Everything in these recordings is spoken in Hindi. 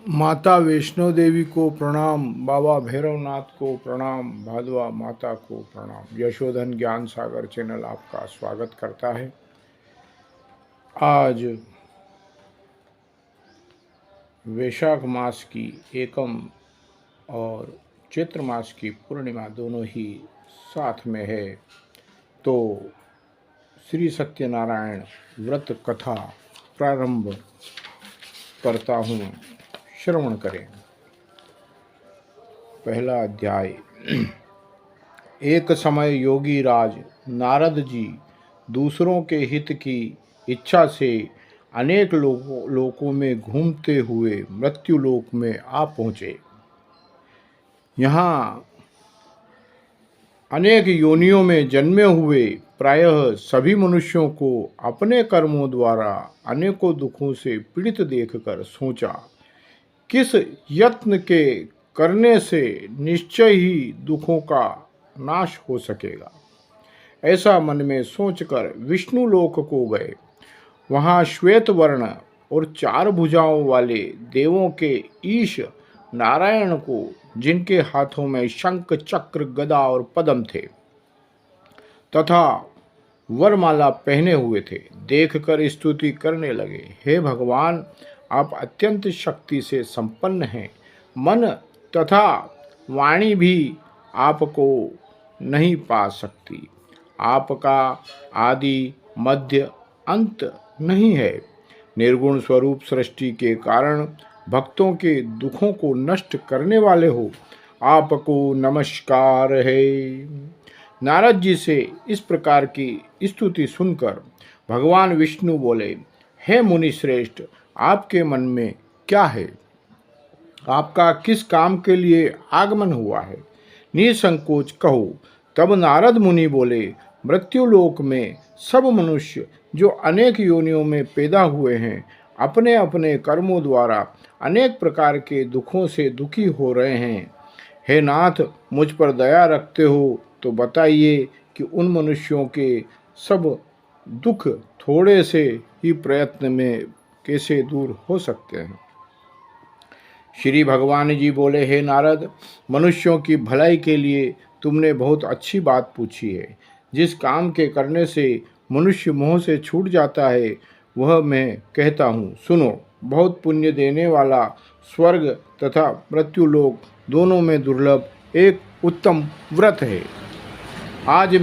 माता वैष्णो देवी को प्रणाम, बाबा भैरवनाथ को प्रणाम, भादवा माता को प्रणाम। यशोधन ज्ञान सागर चैनल आपका स्वागत करता है। आज वैशाख मास की एकम और चैत्र मास की पूर्णिमा दोनों ही साथ में है, तो श्री सत्यनारायण व्रत कथा प्रारंभ करता हूँ, श्रवण करें। पहला अध्याय। एक समय योगी राज नारद जी दूसरों के हित की इच्छा से अनेक लोकों में घूमते हुए मृत्युलोक में आ पहुँचे। यहाँ अनेक योनियों में जन्मे हुए प्रायः सभी मनुष्यों को अपने कर्मों द्वारा अनेकों दुखों से पीड़ित देखकर सोचा, किस यत्न के करने से निश्चय ही दुखों का नाश हो सकेगा। ऐसा मन में सोचकर विष्णु लोक को गए। वहाँ श्वेत वर्ण और 4 भुजाओं वाले देवों के ईश नारायण को, जिनके हाथों में शंख चक्र गदा और पद्म थे तथा वरमाला पहने हुए थे, देखकर स्तुति करने लगे। हे भगवान, आप अत्यंत शक्ति से संपन्न हैं। मन तथा वाणी भी आपको नहीं पा सकती। आपका आदि मध्य अंत नहीं है। निर्गुण स्वरूप सृष्टि के कारण भक्तों के दुखों को नष्ट करने वाले हो, आपको नमस्कार है। नारद जी से इस प्रकार की स्तुति सुनकर भगवान विष्णु बोले, हे मुनि श्रेष्ठ, आपके मन में क्या है? आपका किस काम के लिए आगमन हुआ है? निसंकोच कहो। तब नारद मुनि बोले, मृत्युलोक में सब मनुष्य जो अनेक योनियों में पैदा हुए हैं, अपने अपने कर्मों द्वारा अनेक प्रकार के दुखों से दुखी हो रहे हैं। हे नाथ, मुझ पर दया रखते हो तो बताइए कि उन मनुष्यों के सब दुख थोड़े से ही प्रयत्न में कैसे दूर हो सकते हैं। श्री भगवान जी बोले, हे नारद, मनुष्यों की भलाई के लिए तुमने बहुत अच्छी बात पूछी है। जिस काम के करने से मनुष्य मोह से छूट जाता है, वह मैं कहता हूँ, सुनो। बहुत पुण्य देने वाला स्वर्ग तथा मृत्युलोक दोनों में दुर्लभ एक उत्तम व्रत है। आज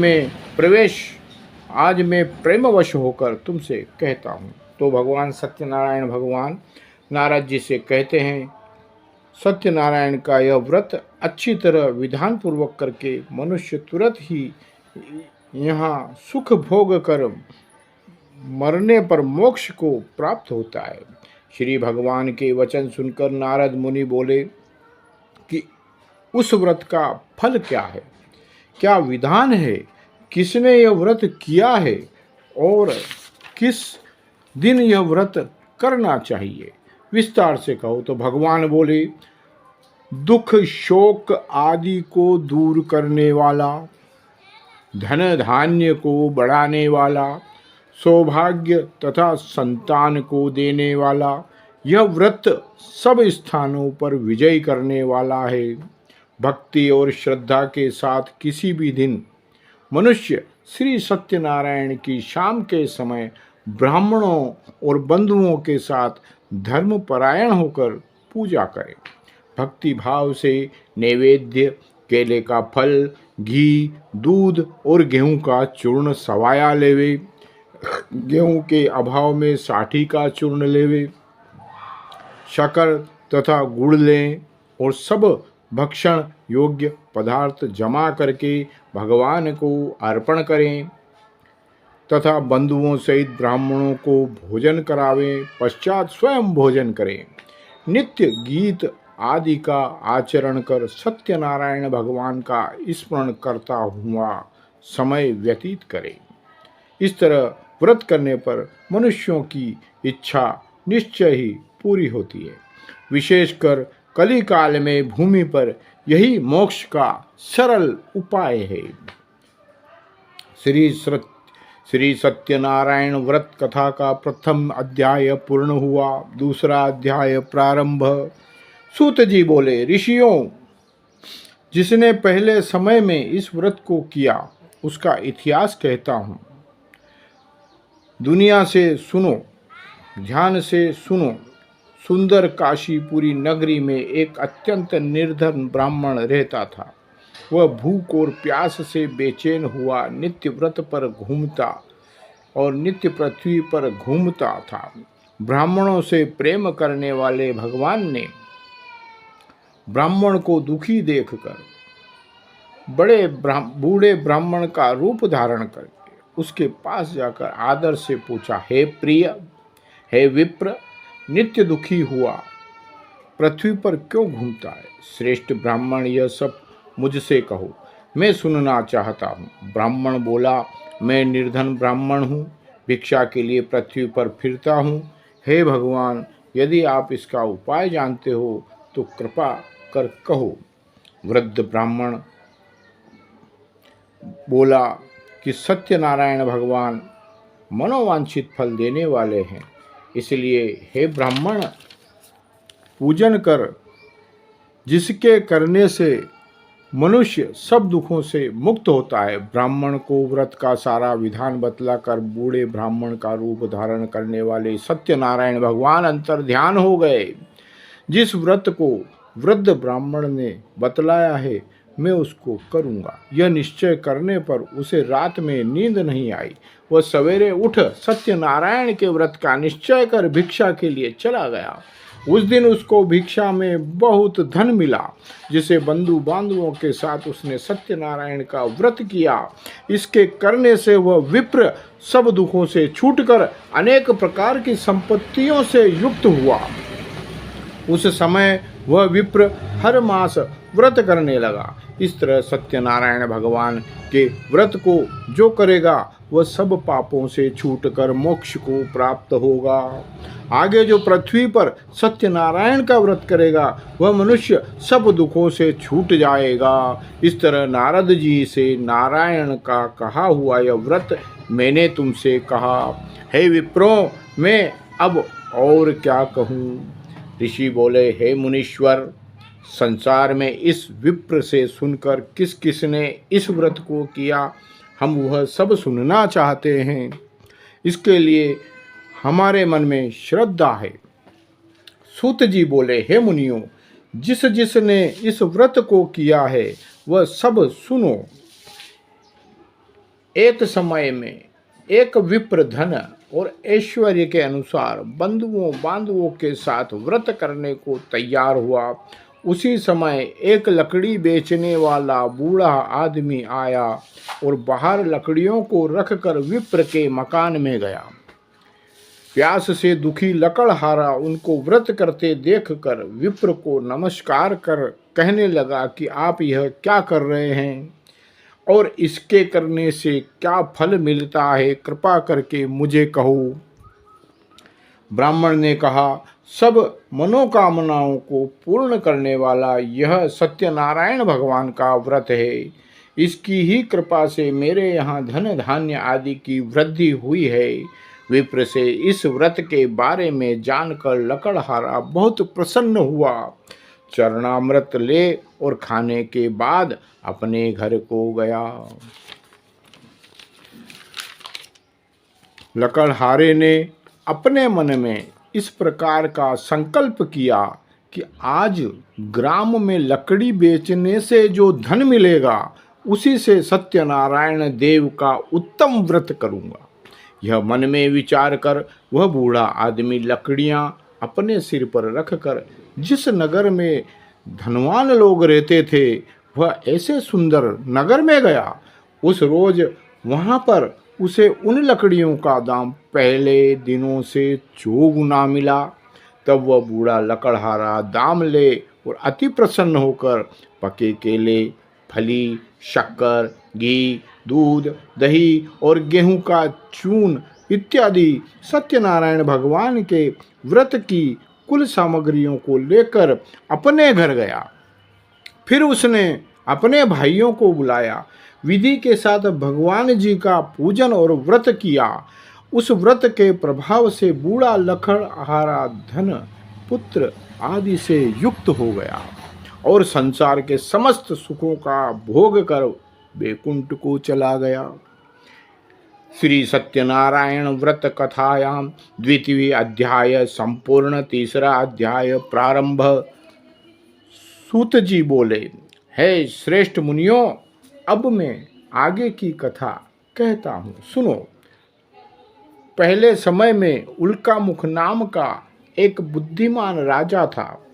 मैं प्रेमवश होकर तुमसे कहता हूँ। तो भगवान सत्यनारायण भगवान नारद जी से कहते हैं, सत्यनारायण का यह व्रत अच्छी तरह विधान पूर्वक करके मनुष्य तुरंत ही यहाँ सुख भोग कर मरने पर मोक्ष को प्राप्त होता है। श्री भगवान के वचन सुनकर नारद मुनि बोले कि उस व्रत का फल क्या है, क्या विधान है, किसने यह व्रत किया है और किस दिन यह व्रत करना चाहिए, विस्तार से कहो। तो भगवान बोले, दुख शोक आदि को दूर करने वाला, धन धान्य को बढ़ाने वाला, सौभाग्य तथा संतान को देने वाला, यह व्रत सब स्थानों पर विजय करने वाला है। भक्ति और श्रद्धा के साथ किसी भी दिन मनुष्य श्री सत्यनारायण की शाम के समय ब्राह्मणों और बंधुओं के साथ धर्मपरायण होकर पूजा करे। भक्ति भाव से नैवेद्य, केले का फल, घी, दूध और गेहूं का चूर्ण सवाया लेवे। गेहूं के अभाव में साठी का चूर्ण लेवे। शक्कर तथा गुड़ लें और सब भक्षण योग्य पदार्थ जमा करके भगवान को अर्पण करें तथा बंधुओं सहित ब्राह्मणों को भोजन करावें। पश्चात स्वयं भोजन करें। नित्य गीत आदि का आचरण कर सत्यनारायण भगवान का स्मरण करता हुआ समय व्यतीत करें। इस तरह व्रत करने पर मनुष्यों की इच्छा निश्चय ही पूरी होती है। विशेषकर कली काल में भूमि पर यही मोक्ष का सरल उपाय है। श्री सत्यनारायण व्रत कथा का प्रथम अध्याय पूर्ण हुआ। दूसरा अध्याय प्रारंभ। सूत जी बोले, ऋषियों, जिसने पहले समय में इस व्रत को किया उसका इतिहास कहता हूँ। दुनिया से सुनो, ध्यान से सुनो। सुंदर काशीपुरी नगरी में एक अत्यंत निर्धन ब्राह्मण रहता था। वह भूख और प्यास से बेचैन हुआ नित्य व्रत पर घूमता और नित्य पृथ्वी पर घूमता था। ब्राह्मणों से प्रेम करने वाले भगवान ने ब्राह्मण को दुखी देखकर बूढ़े ब्राह्मण का रूप धारण करके उसके पास जाकर आदर से पूछा, हे प्रिय, हे विप्र, नित्य दुखी हुआ पृथ्वी पर क्यों घूमता है? श्रेष्ठ ब्राह्मण, यह सब मुझसे कहो, मैं सुनना चाहता हूँ। ब्राह्मण बोला, मैं निर्धन ब्राह्मण हूँ, भिक्षा के लिए पृथ्वी पर फिरता हूँ। हे भगवान, यदि आप इसका उपाय जानते हो तो कृपा कर कहो। वृद्ध ब्राह्मण बोला कि सत्यनारायण भगवान मनोवांछित फल देने वाले हैं, इसलिए हे ब्राह्मण, पूजन कर, जिसके करने से मनुष्य सब दुखों से मुक्त होता है। ब्राह्मण को व्रत का सारा विधान बतलाकर बूढ़े ब्राह्मण का रूप धारण करने वाले सत्यनारायण भगवान अंतर ध्यान हो गए। जिस व्रत को वृद्ध ब्राह्मण ने बतलाया है, मैं उसको करूँगा। यह निश्चय करने पर उसे रात में नींद नहीं आई। वह सवेरे उठ सत्यनारायण के व्रत का निश्चय कर भिक्षा के लिए चला गया। उस दिन उसको भिक्षा में बहुत धन मिला, जिसे बंधु बांधवों के साथ उसने सत्यनारायण का व्रत किया। इसके करने से वह विप्र सब दुखों से छूटकर अनेक प्रकार की संपत्तियों से युक्त हुआ। उस समय वह विप्र हर मास व्रत करने लगा। इस तरह सत्यनारायण भगवान के व्रत को जो करेगा वह सब पापों से छूटकर मोक्ष को प्राप्त होगा। आगे जो पृथ्वी पर सत्यनारायण का व्रत करेगा वह मनुष्य सब दुखों से छूट जाएगा। इस तरह नारद जी से नारायण का कहा हुआ यह व्रत मैंने तुमसे कहा। हे विप्रों, मैं अब और क्या कहूँ? ऋषि बोले, हे मुनीश्वर, संसार में इस विप्र से सुनकर किस किस ने इस व्रत को किया, हम वह सब सुनना चाहते हैं। इसके लिए हमारे मन में श्रद्धा है। सूत जी बोले, हे मुनियों, जिस जिसने इस व्रत को किया है वह सब सुनो। एक समय में एक विप्र धन और ऐश्वर्य के अनुसार बंधुओं बांधवों के साथ व्रत करने को तैयार हुआ। उसी समय एक लकड़ी बेचने वाला बूढ़ा आदमी आया और बाहर लकड़ियों को रखकर विप्र के मकान में गया। प्यास से दुखी लकड़हारा उनको व्रत करते देखकर विप्र को नमस्कार कर कहने लगा कि आप यह क्या कर रहे हैं और इसके करने से क्या फल मिलता है, कृपा करके मुझे कहो। ब्राह्मण ने कहा, सब मनोकामनाओं को पूर्ण करने वाला यह सत्यनारायण भगवान का व्रत है। इसकी ही कृपा से मेरे यहाँ धन धान्य आदि की वृद्धि हुई है। विप्र से इस व्रत के बारे में जानकर लकड़हारा बहुत प्रसन्न हुआ। चरणामृत ले और खाने के बाद अपने घर को गया। लकड़हारे ने अपने मन में इस प्रकार का संकल्प किया कि आज ग्राम में लकड़ी बेचने से जो धन मिलेगा उसी से सत्यनारायण देव का उत्तम व्रत करूंगा। यह मन में विचार कर वह बूढ़ा आदमी लकड़ियां अपने सिर पर रखकर जिस नगर में धनवान लोग रहते थे वह ऐसे सुंदर नगर में गया। उस रोज वहां पर उसे उन लकड़ियों का दाम पहले दिनों से 2 गुना मिला। तब वह बूढ़ा लकड़हारा दाम ले और अति प्रसन्न होकर पके केले, फली, शक्कर, घी, दूध, दही और गेहूं का चून इत्यादि सत्यनारायण भगवान के व्रत की कुल सामग्रियों को लेकर अपने घर गया। फिर उसने अपने भाइयों को बुलाया, विधि के साथ भगवान जी का पूजन और व्रत किया। उस व्रत के प्रभाव से बूढ़ा लकड़हारा धन पुत्र आदि से युक्त हो गया और संसार के समस्त सुखों का भोग कर वैकुंठ को चला गया। श्री सत्यनारायण व्रत कथायाम द्वितीय अध्याय संपूर्ण। तीसरा अध्याय प्रारंभ। सूत जी बोले, हे श्रेष्ठ मुनियों, अब मैं आगे की कथा कहता हूँ, सुनो। पहले समय में उल्कामुख नाम का एक बुद्धिमान राजा था।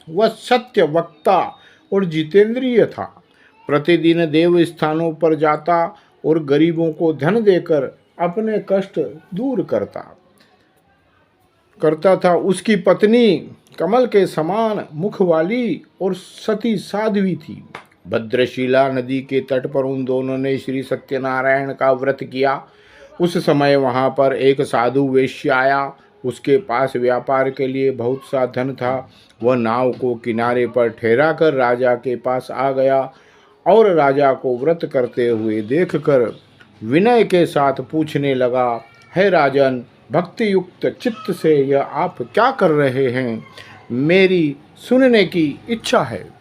वह सत्य वक्ता और जितेंद्रिय था। प्रतिदिन देव स्थानों पर जाता और गरीबों को धन देकर अपने कष्ट दूर करता था। उसकी पत्नी कमल के समान मुख वाली और सती साध्वी थी। भद्रशिला नदी के तट पर उन दोनों ने श्री सत्यनारायण का व्रत किया। उस समय वहां पर एक साधु वेश्य आया। उसके पास व्यापार के लिए बहुत सा धन था। वह नाव को किनारे पर ठहरा कर राजा के पास आ गया और राजा को व्रत करते हुए देखकर विनय के साथ पूछने लगा, हे राजन, भक्ति युक्त चित्त से यह आप क्या कर रहे हैं? मेरी सुनने की इच्छा है,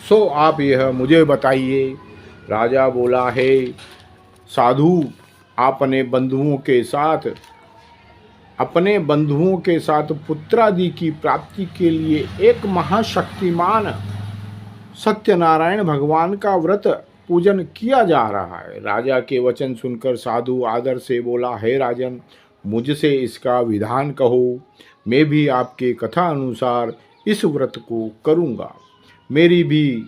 सो आप यह मुझे बताइए। राजा बोला, हे साधु, अपने बंधुओं के साथ पुत्रादि की प्राप्ति के लिए एक महाशक्तिमान सत्यनारायण भगवान का व्रत पूजन किया जा रहा है। राजा के वचन सुनकर साधु आदर से बोला, हे राजन, मुझसे इसका विधान कहो। मैं भी आपके कथा अनुसार इस व्रत को करूँगा। मेरी भी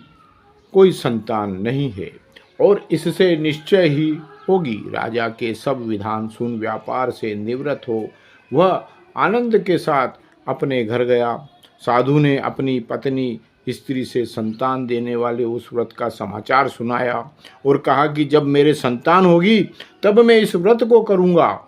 कोई संतान नहीं है और इससे निश्चय ही होगी। राजा के सब विधान सुन व्यापार से निवृत्त हो वह आनंद के साथ अपने घर गया। साधु ने अपनी पत्नी स्त्री से संतान देने वाले उस व्रत का समाचार सुनाया और कहा कि जब मेरे संतान होगी तब मैं इस व्रत को करूँगा।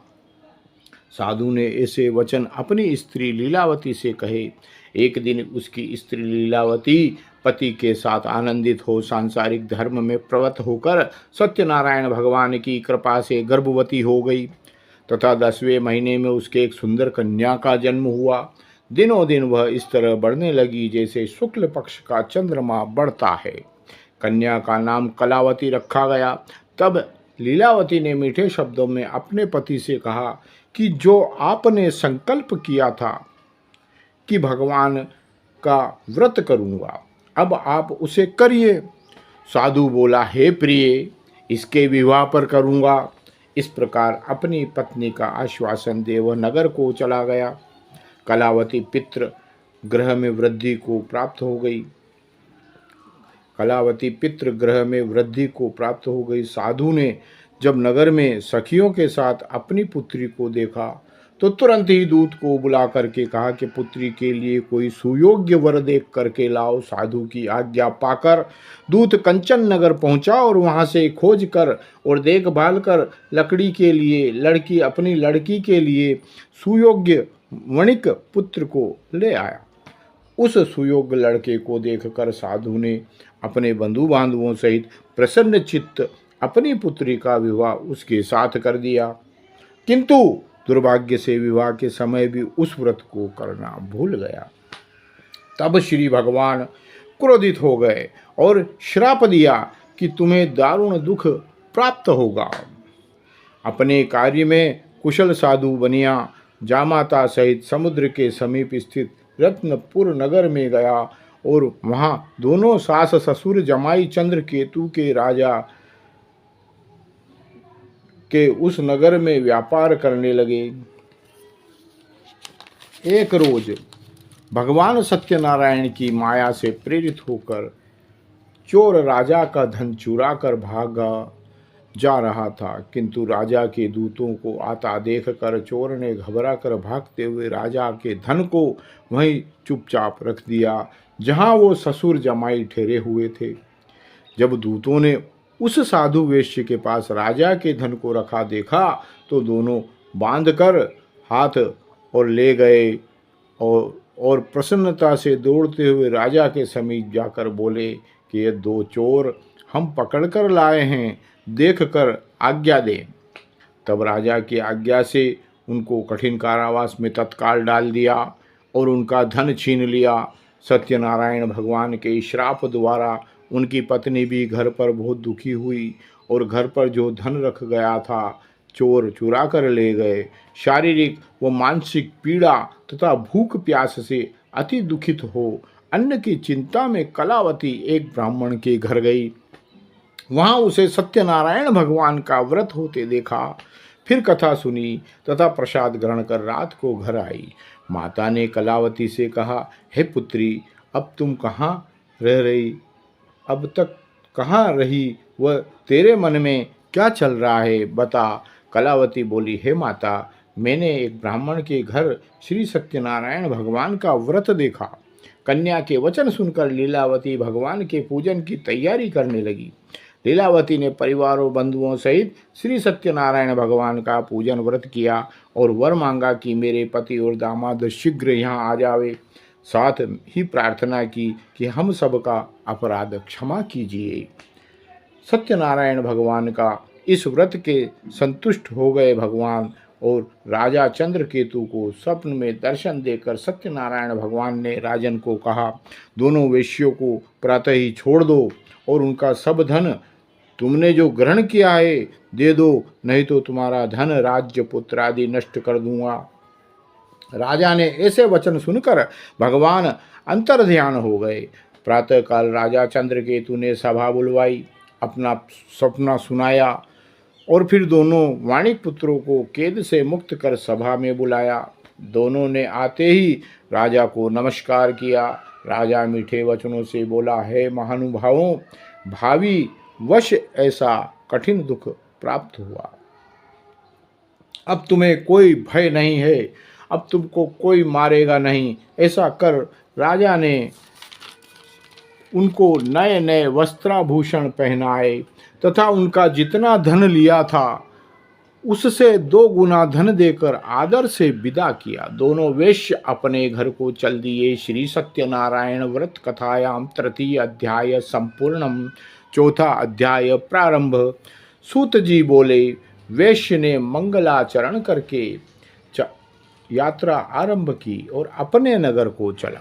साधु ने ऐसे वचन अपनी स्त्री लीलावती से कहे। एक दिन उसकी स्त्री लीलावती पति के साथ आनंदित हो सांसारिक धर्म में प्रवृत्त होकर सत्यनारायण भगवान की कृपा से गर्भवती हो गई तथा 10वें महीने में उसके एक सुंदर कन्या का जन्म हुआ। दिनों दिन वह इस तरह बढ़ने लगी जैसे शुक्ल पक्ष का चंद्रमा बढ़ता है। कन्या का नाम कलावती रखा गया। तब लीलावती ने मीठे शब्दों में अपने पति से कहा कि जो आपने संकल्प किया था कि भगवान का व्रत करूँगा, अब आप उसे करिए। साधु बोला, हे प्रिय, इसके विवाह पर करूँगा। इस प्रकार अपनी पत्नी का आश्वासन दे वह नगर को चला गया। कलावती पितृ ग्रह में वृद्धि को प्राप्त हो गई। साधु ने जब नगर में सखियों के साथ अपनी पुत्री को देखा तो तुरंत ही दूत को बुला करके कहा कि पुत्री के लिए कोई सुयोग्य वर देख करके लाओ। साधु की आज्ञा पाकर दूत कंचन नगर पहुंचा और वहां से खोज कर और देखभाल कर अपनी लड़की के लिए सुयोग्य वणिक पुत्र को ले आया। उस सुयोग्य लड़के को देखकर साधु ने अपने बंधु बांधवों सहित प्रसन्न चित्त अपनी पुत्री का विवाह उसके साथ कर दिया। किंतु दुर्भाग्य से विवाह के समय भी उस व्रत को करना भूल गया। तब श्री भगवान क्रोधित हो गए और श्राप दिया कि तुम्हें दारुण दुख प्राप्त होगा। अपने कार्य में कुशल साधु बनिया जामाता सहित समुद्र के समीप स्थित रत्नपुर नगर में गया और वहां दोनों सास ससुर जमाई चंद्र केतु के राजा के उस नगर में व्यापार करने लगे। एक रोज भगवान सत्यनारायण की माया से प्रेरित होकर चोर राजा का धन चुरा कर भागा जा रहा था, किंतु राजा के दूतों को आता देखकर चोर ने घबरा कर भागते हुए राजा के धन को वहीं चुपचाप रख दिया जहां वो ससुर जमाई ठहरे हुए थे। जब दूतों ने उस साधु वेश्य के पास राजा के धन को रखा देखा तो दोनों बांधकर हाथ और ले गए और प्रसन्नता से दौड़ते हुए राजा के समीप जाकर बोले कि ये दो चोर हम पकड़कर लाए हैं, देख कर आज्ञा दें। तब राजा की आज्ञा से उनको कठिन कारावास में तत्काल डाल दिया और उनका धन छीन लिया। सत्यनारायण भगवान के श्राप द्वारा उनकी पत्नी भी घर पर बहुत दुखी हुई और घर पर जो धन रख गया था चोर चुरा कर ले गए। शारीरिक व मानसिक पीड़ा तथा भूख प्यास से अति दुखित हो अन्न की चिंता में कलावती एक ब्राह्मण के घर गई। वहां उसे सत्यनारायण भगवान का व्रत होते देखा। फिर कथा सुनी तथा प्रसाद ग्रहण कर रात को घर आई। माता ने कलावती से कहा, हे पुत्री, अब तुम कहाँ रह रही, अब तक कहाँ रही, वह तेरे मन में क्या चल रहा है, बता। कलावती बोली, हे माता, मैंने एक ब्राह्मण के घर श्री सत्यनारायण भगवान का व्रत देखा। कन्या के वचन सुनकर लीलावती भगवान के पूजन की तैयारी करने लगी। लीलावती ने परिवार और बंधुओं सहित श्री सत्यनारायण भगवान का पूजन व्रत किया और वर मांगा कि मेरे पति और दामाद शीघ्र यहाँ आ जावे। साथ ही प्रार्थना की कि हम सबका अपराध क्षमा कीजिए। सत्यनारायण भगवान का इस व्रत के संतुष्ट हो गए भगवान और राजा चंद्रकेतु को स्वप्न में दर्शन देकर सत्यनारायण भगवान ने राजन को कहा, दोनों वेश्यों को प्रातः ही छोड़ दो और उनका सब धन तुमने जो ग्रहण किया है दे दो, नहीं तो तुम्हारा धन राज्य पुत्र आदि नष्ट कर दूंगा। राजा ने ऐसे वचन सुनकर भगवान अंतर ध्यान हो गए। प्रातःकाल राजा चंद्रकेतु ने सभा बुलवाई, अपना सपना सुनाया और फिर दोनों वाणिक पुत्रों को कैद से मुक्त कर सभा में बुलाया। दोनों ने आते ही राजा को नमस्कार किया। राजा मीठे वचनों से बोला, हे महानुभावों, भावी वश ऐसा कठिन दुख प्राप्त हुआ। अब तुम्हें कोई भय नहीं है, अब तुमको कोई मारेगा नहीं। ऐसा कर राजा ने उनको नए नए वस्त्राभूषण पहनाए तथा उनका जितना धन लिया था उससे 2 गुना धन देकर आदर से विदा किया। दोनों वेश्य अपने घर को चल दिए। श्री सत्यनारायण व्रत कथायाम तृतीय अध्याय संपूर्णम। चौथा अध्याय प्रारंभ। सूत जी बोले, वेश्य ने मंगलाचरण करके यात्रा आरंभ की और अपने नगर को चला।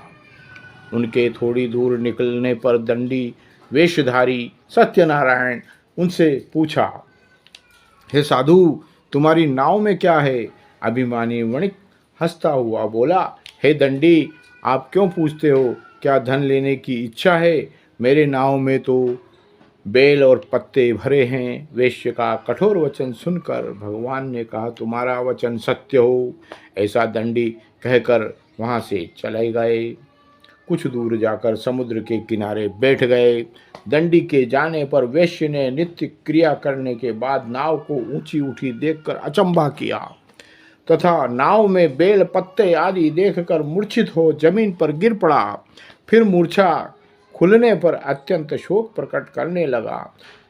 उनके थोड़ी दूर निकलने पर दंडी वेशधारी सत्यनारायण उनसे पूछा, हे साधु, तुम्हारी नाव में क्या है? अभिमानी वणिक हंसता हुआ बोला, हे दंडी, आप क्यों पूछते हो? क्या धन लेने की इच्छा है? मेरे नाव में तो बेल और पत्ते भरे हैं। वेश्य का कठोर वचन सुनकर भगवान ने कहा, तुम्हारा वचन सत्य हो। ऐसा दंडी कहकर वहाँ से चले गए। कुछ दूर जाकर समुद्र के किनारे बैठ गए। दंडी के जाने पर वेश्य ने नित्य क्रिया करने के बाद नाव को ऊंची उठी देखकर अचंभा किया तथा नाव में बेल पत्ते आदि देखकर मूर्छित हो जमीन पर गिर पड़ा। फिर मूर्छा खुलने पर अत्यंत शोक प्रकट करने लगा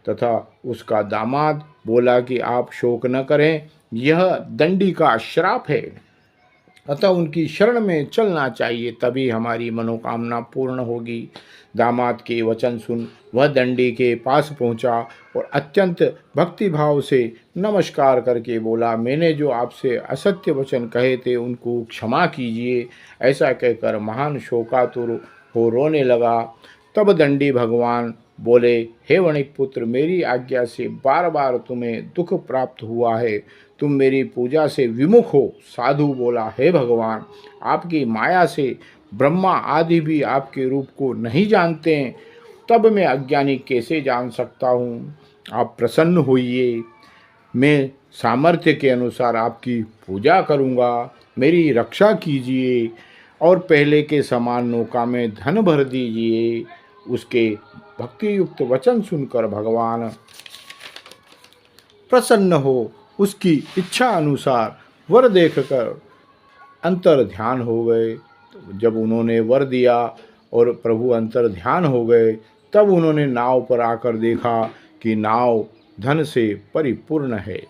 तथा उसका दामाद बोला कि आप शोक न करें, यह दंडी का श्राप है, अतः उनकी शरण में चलना चाहिए, तभी हमारी मनोकामना पूर्ण होगी। दामाद के वचन सुन वह दंडी के पास पहुंचा और अत्यंत भक्तिभाव से नमस्कार करके बोला, मैंने जो आपसे असत्य वचन कहे थे उनको क्षमा कीजिए। ऐसा कहकर महान शोकातुर हो रोने लगा। तब दंडी भगवान बोले, हे वणिक पुत्र, मेरी आज्ञा से बार बार तुम्हें दुख प्राप्त हुआ है, तुम मेरी पूजा से विमुख हो। साधु बोला, हे भगवान, आपकी माया से ब्रह्मा आदि भी आपके रूप को नहीं जानते हैं, तब मैं अज्ञानी कैसे जान सकता हूँ? आप प्रसन्न होइए, मैं सामर्थ्य के अनुसार आपकी पूजा करूँगा, मेरी रक्षा कीजिए और पहले के समान नौका में धन भर दीजिए। उसके भक्ति युक्त वचन सुनकर भगवान प्रसन्न हो उसकी इच्छा अनुसार वर देखकर अंतर ध्यान हो गए। जब उन्होंने वर दिया और प्रभु अंतर ध्यान हो गए, तब उन्होंने नाव पर आकर देखा कि नाव धन से परिपूर्ण है।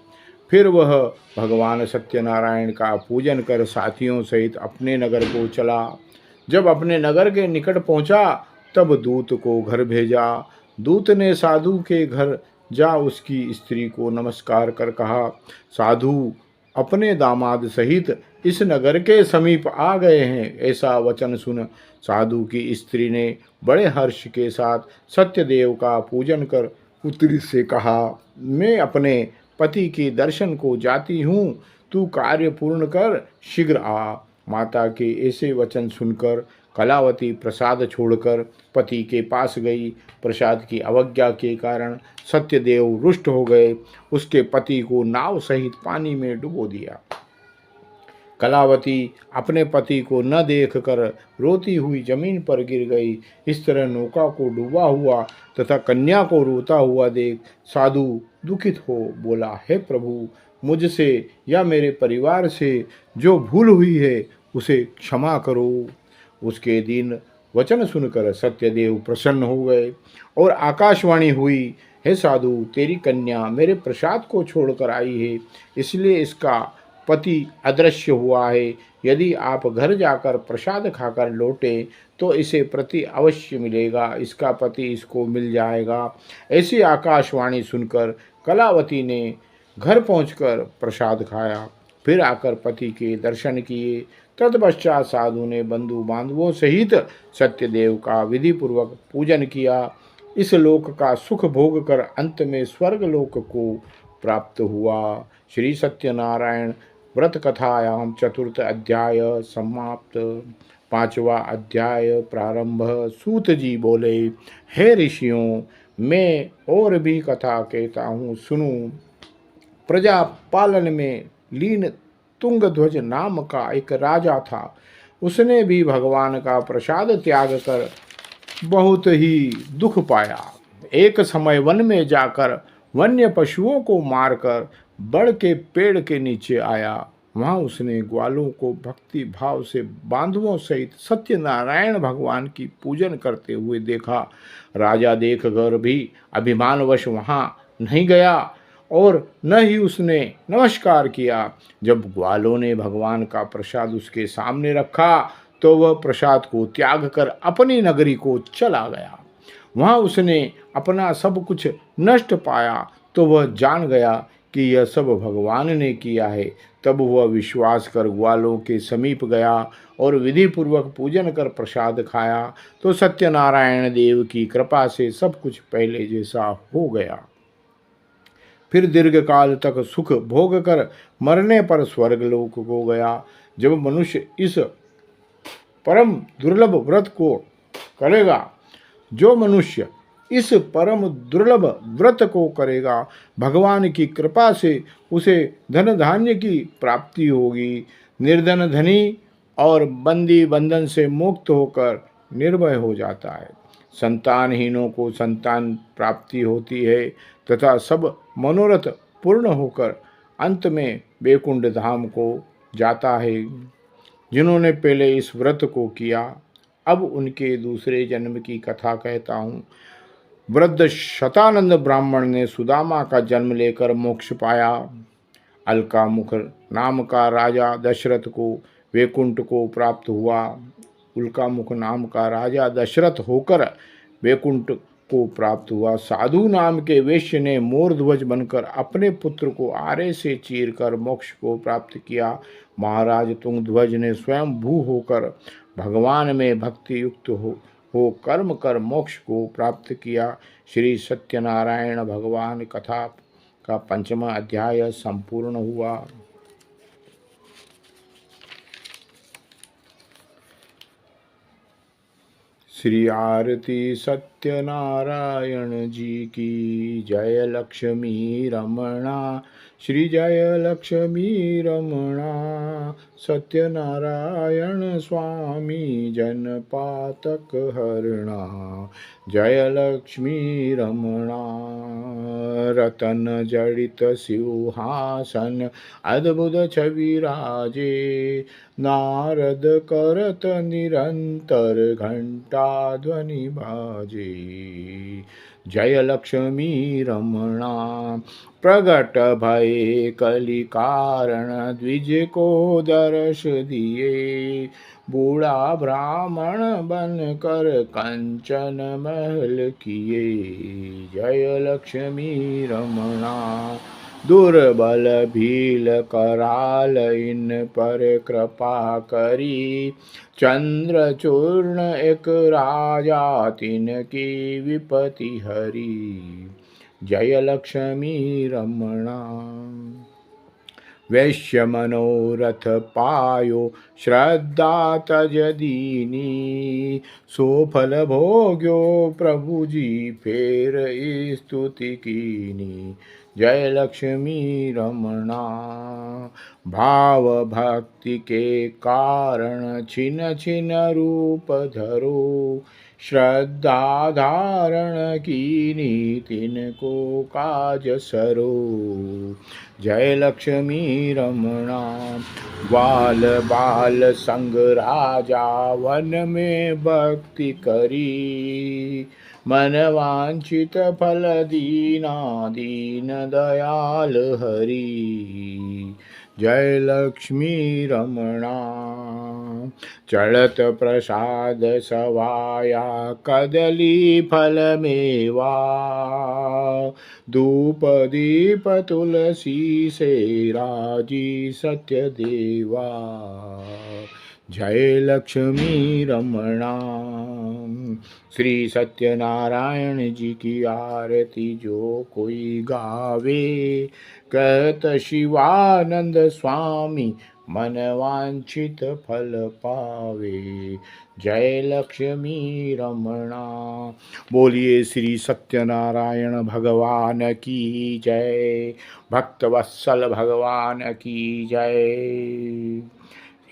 फिर वह भगवान सत्यनारायण का पूजन कर साथियों सहित अपने नगर को चला। जब अपने नगर के निकट पहुंचा तब दूत को घर भेजा। दूत ने साधु के घर जा उसकी स्त्री को नमस्कार कर कहा, साधु अपने दामाद सहित इस नगर के समीप आ गए हैं। ऐसा वचन सुन साधु की स्त्री ने बड़े हर्ष के साथ सत्यदेव का पूजन कर पुत्री से कहा, मैं अपने पति के दर्शन को जाती हूँ, तू कार्य पूर्ण कर शीघ्र आ। माता के ऐसे वचन सुनकर कलावती प्रसाद छोड़कर पति के पास गई। प्रसाद की अवज्ञा के कारण सत्यदेव रुष्ट हो गए, उसके पति को नाव सहित पानी में डुबो दिया। कलावती अपने पति को न देखकर रोती हुई जमीन पर गिर गई। इस तरह नौका को डूबा हुआ तथा कन्या को रोता हुआ देख साधु दुखित हो बोला, हे प्रभु, मुझसे या मेरे परिवार से जो भूल हुई है उसे क्षमा करो। उसके दिन वचन सुनकर सत्यदेव प्रसन्न हो गए और आकाशवाणी हुई, हे साधु, तेरी कन्या मेरे प्रसाद को छोड़कर आई है, इसलिए इसका पति अदृश्य हुआ है। यदि आप घर जाकर प्रसाद खाकर लौटे तो इसे प्रति अवश्य मिलेगा, इसका पति इसको मिल जाएगा। ऐसी आकाशवाणी सुनकर कलावती ने घर पहुंचकर प्रसाद खाया, फिर आकर पति के दर्शन किए। तत्पश्चात साधु ने बंधु बांधवों सहित सत्यदेव का विधि पूर्वक पूजन किया। इस लोक का सुख भोग कर अंत में स्वर्ग लोक को प्राप्त हुआ। श्री सत्यनारायण व्रत कथायाम चतुर्थ अध्याय समाप्त। पांचवा अध्याय प्रारंभ। सूत जी बोले, हे ऋषियों, मैं और भी कथा कहता हूँ, सुनो। प्रजा पालन में लीन तुंगध्वज नाम का एक राजा था। उसने भी भगवान का प्रसाद त्याग कर बहुत ही दुख पाया। एक समय वन में जाकर वन्य पशुओं को मारकर बड़ के पेड़ के नीचे आया। वहाँ उसने ग्वालों को भक्ति भाव से बांधवों सहित सत्यनारायण भगवान की पूजन करते हुए देखा। राजा देखकर भी अभिमानवश वहाँ नहीं गया और न ही उसने नमस्कार किया। जब ग्वालों ने भगवान का प्रसाद उसके सामने रखा तो वह प्रसाद को त्याग कर अपनी नगरी को चला गया। वहाँ उसने अपना सब कुछ नष्ट पाया तो वह जान गया कि यह सब भगवान ने किया है। तब वह विश्वास कर ग्वालों के समीप गया और विधि पूर्वक पूजन कर प्रसाद खाया तो सत्यनारायण देव की कृपा से सब कुछ पहले जैसा हो गया। फिर दीर्घ काल तक सुख भोग कर मरने पर स्वर्गलोक को गया। जब मनुष्य इस परम दुर्लभ व्रत को करेगा, जो मनुष्य इस परम दुर्लभ व्रत को करेगा, भगवान की कृपा से उसे धन धान्य की प्राप्ति होगी। निर्धन धनी और बंदी बंधन से मुक्त होकर निर्भय हो जाता है। संतानहीनों को संतान प्राप्ति होती है तथा सब मनोरथ पूर्ण होकर अंत में वैकुंठ धाम को जाता है। जिन्होंने पहले इस व्रत को किया, अब उनके दूसरे जन्म की कथा कहता हूँ। वृद्ध शतानंद ब्राह्मण ने सुदामा का जन्म लेकर मोक्ष पाया। अलकामुख नाम का राजा दशरथ को वैकुंठ को प्राप्त हुआ। उल्कामुख नाम का राजा दशरथ होकर वैकुंठ को प्राप्त हुआ। साधु नाम के वैश्य ने मोरध्वज बनकर अपने पुत्र को आरे से चीरकर मोक्ष को प्राप्त किया। महाराज तुंगध्वज ने स्वयं भू होकर भगवान में भक्ति युक्त हो कर्म कर मोक्ष को प्राप्त किया। श्री सत्यनारायण भगवान कथा का पंचमा अध्याय संपूर्ण हुआ। श्री आरती सत्यनारायण जी की जय। लक्ष्मी रमणा श्री जय लक्ष्मी रमणा। सत्यनारायण स्वामी जन पातक हरणा। जय लक्ष्मी रमणा। रतन जड़ित सिंहासन अद्भुत छवि राजे। नारद करत निरंतर घंटा ध्वनि बाजे। जय लक्ष्मी रमणा। प्रगट भये कलि कारण द्विज को दर्श दिए, बूढ़ा ब्राह्मण बन कर कंचन महल किए। जय लक्ष्मी रमणा। दुर्बल भील कराल इन पर कृपा करी, चंद्रचूर्ण एक राजा तिनकी विपति हरी। जय लक्ष्मी रमणा। वैश्य मनोरथ पायो श्रद्धा तज दीनी, सो फल भोग्यो प्रभु जी फेर स्तुति कीनी। जय लक्ष्मी रमणा। भाव भक्ति के कारण छिन छिन रूप धरो, श्रद्धा धारण कीनी तिनको काज सरो। जय लक्ष्मी रमणा। ग्वाल बाल संग राजा वन में भक्ति करी, मन वांछित फल दीना दीन दयाल हरि। जय लक्ष्मी रमणा। चढ़त प्रसाद सवाया कदली फल मेवा, धूप दीप तुलसी से राजी सत्य देवा। जय लक्ष्मी रमणा। श्री सत्यनारायण जी की आरती जो कोई गावे, कहत शिवानंद स्वामी मन वांछित फल पावे। जय लक्ष्मी रमणा। बोलिए श्री सत्यनारायण भगवान की जय, भक्तवत्सल भगवान की जय।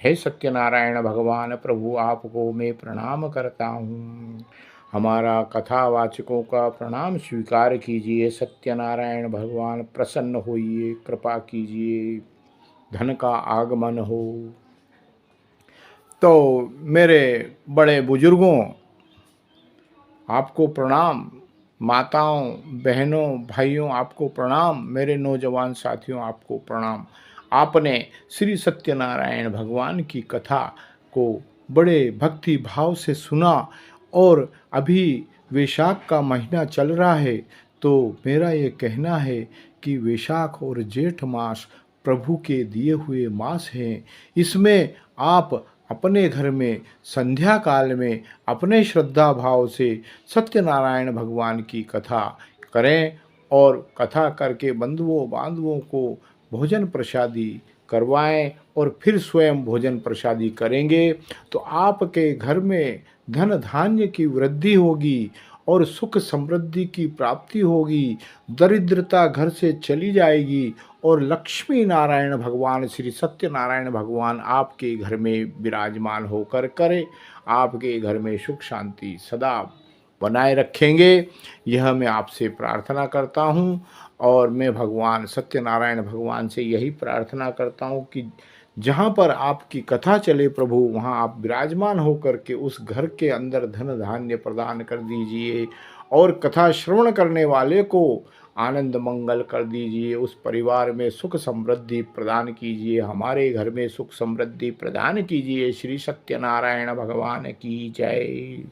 हे सत्यनारायण भगवान प्रभु, आपको मैं प्रणाम करता हूँ। हमारा कथावाचकों का प्रणाम स्वीकार कीजिए। सत्यनारायण भगवान प्रसन्न होइए, कृपा कीजिए, धन का आगमन हो। तो मेरे बड़े बुजुर्गों, आपको प्रणाम। माताओं, बहनों, भाइयों, आपको प्रणाम। मेरे नौजवान साथियों, आपको प्रणाम। आपने श्री सत्यनारायण भगवान की कथा को बड़े भक्ति भाव से सुना, और अभी वैशाख का महीना चल रहा है, तो मेरा ये कहना है कि वैशाख और जेठ मास प्रभु के दिए हुए मास हैं। इसमें आप अपने घर में संध्या काल में अपने श्रद्धा भाव से सत्यनारायण भगवान की कथा करें, और कथा करके बंधुओं बांधवों को भोजन प्रसादी करवाएं, और फिर स्वयं भोजन प्रसादी करेंगे तो आपके घर में धन धान्य की वृद्धि होगी और सुख समृद्धि की प्राप्ति होगी। दरिद्रता घर से चली जाएगी और लक्ष्मी नारायण भगवान श्री सत्यनारायण भगवान आपके घर में विराजमान होकर करे आपके घर में सुख शांति सदा बनाए रखेंगे। यह मैं आपसे प्रार्थना करता हूँ, और मैं भगवान सत्यनारायण भगवान से यही प्रार्थना करता हूँ कि जहाँ पर आपकी कथा चले प्रभु, वहाँ आप विराजमान होकर के उस घर के अंदर धन धान्य प्रदान कर दीजिए, और कथा श्रवण करने वाले को आनंद मंगल कर दीजिए। उस परिवार में सुख समृद्धि प्रदान कीजिए, हमारे घर में सुख समृद्धि प्रदान कीजिए। श्री सत्यनारायण भगवान की जय।